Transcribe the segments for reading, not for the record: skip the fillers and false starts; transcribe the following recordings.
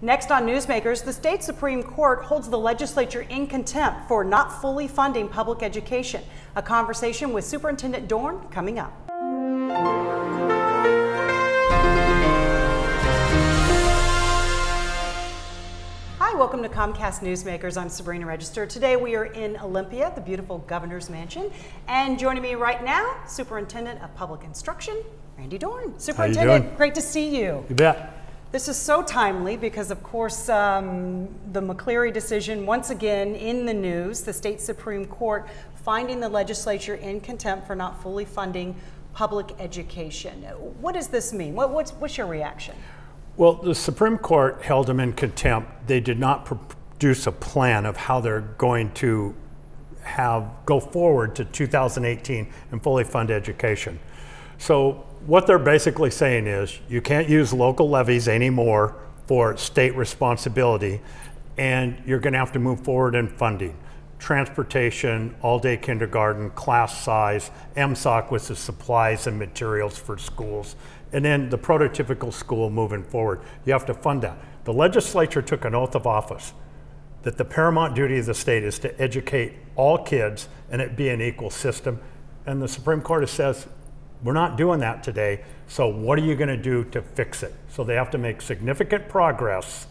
Next on Newsmakers, the state Supreme Court holds the legislature in contempt for not fully funding public education. A conversation with Superintendent Dorn coming up. Hi, welcome to Comcast Newsmakers. I'm Sabrina Register. Today we are in Olympia, the beautiful Governor's Mansion. And joining me right now, Superintendent of Public Instruction, Randy Dorn. Superintendent, great to see you. You bet. This is so timely because, of course, the McCleary decision, once again in the news, the state Supreme Court finding the legislature in contempt for not fully funding public education. What does this mean? What's your reaction? Well, the Supreme Court held them in contempt. They did not produce a plan of how they're going to go forward to 2018 and fully fund education. So what they're basically saying is you can't use local levies anymore for state responsibility, and you're going to have to move forward in funding. Transportation, all-day kindergarten, class size, MSOC, which is supplies and materials for schools, and then the prototypical school moving forward. You have to fund that. The legislature took an oath of office that the paramount duty of the state is to educate all kids and it be an equal system. And the Supreme Court says, we're not doing that today, so what are you going to do to fix it? So they have to make significant progress,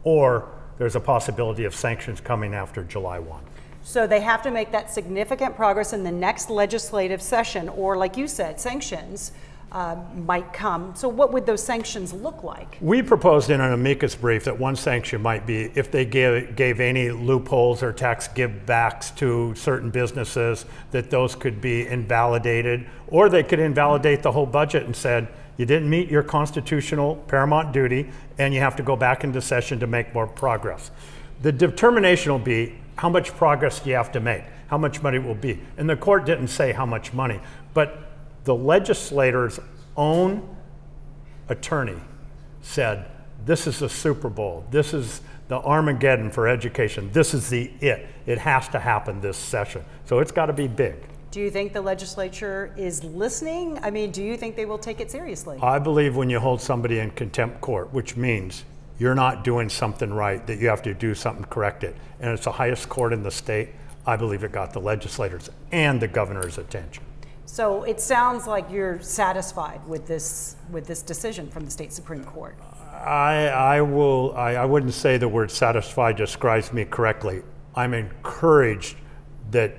or there's a possibility of sanctions coming after July 1. So they have to make that significant progress in the next legislative session, or like you said, sanctions might come. So what would those sanctions look like? We proposed in an amicus brief that one sanction might be if they gave any loopholes or tax give-backs to certain businesses, that those could be invalidated, or they could invalidate the whole budget and said, you didn't meet your constitutional paramount duty and you have to go back into session to make more progress. The determination will be how much progress do you have to make, how much money will be. And the court didn't say how much money, but the legislator's own attorney said, this is the Super Bowl, this is the Armageddon for education, this is it has to happen this session. So it's got to be big. Do you think the legislature is listening? I mean, do you think they will take it seriously? I believe when you hold somebody in contempt court, which means you're not doing something right, that you have to do something, correct it, and it's the highest court in the state, I believe it got the legislators and the governor's attention. So it sounds like you're satisfied with this decision from the state Supreme Court. I wouldn't say the word satisfied describes me correctly. I'm encouraged that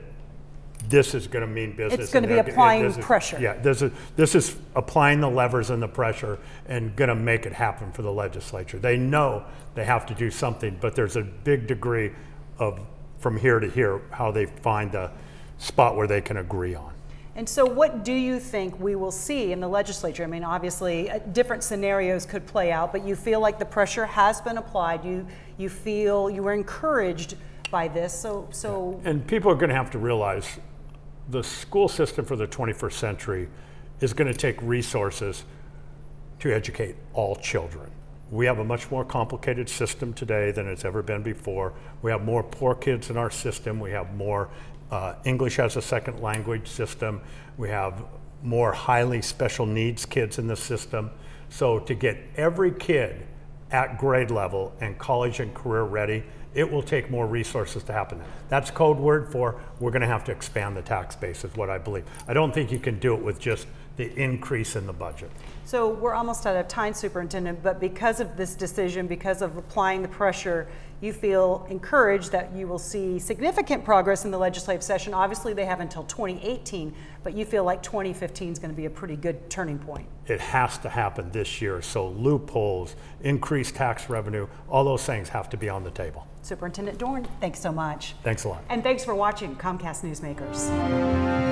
this is going to mean business. It's going to be applying pressure. Yeah, this is applying the levers and the pressure and going to make it happen for the legislature. They know they have to do something, but there's a big degree of from here to here how they find the spot where they can agree on. And so what do you think we will see in the legislature? I mean, obviously, different scenarios could play out, but you feel like the pressure has been applied. You feel you were encouraged by this. So. And people are going to have to realize the school system for the 21st century is going to take resources to educate all children. We have a much more complicated system today than it's ever been before. We have more poor kids in our system. We have more English as a second language system. We have more highly special needs kids in the system. So to get every kid at grade level and college and career ready, it will take more resources to happen. That's code word for we're going to have to expand the tax base is what I believe. I don't think you can do it with just the increase in the budget. So we're almost out of time, Superintendent, but because of this decision, because of applying the pressure, you feel encouraged that you will see significant progress in the legislative session. Obviously, they have until 2018, but you feel like 2015 is going to be a pretty good turning point. It has to happen this year. So loopholes, increased tax revenue, all those things have to be on the table. Superintendent Dorn, thanks so much. Thanks a lot. And thanks for watching Comcast Newsmakers.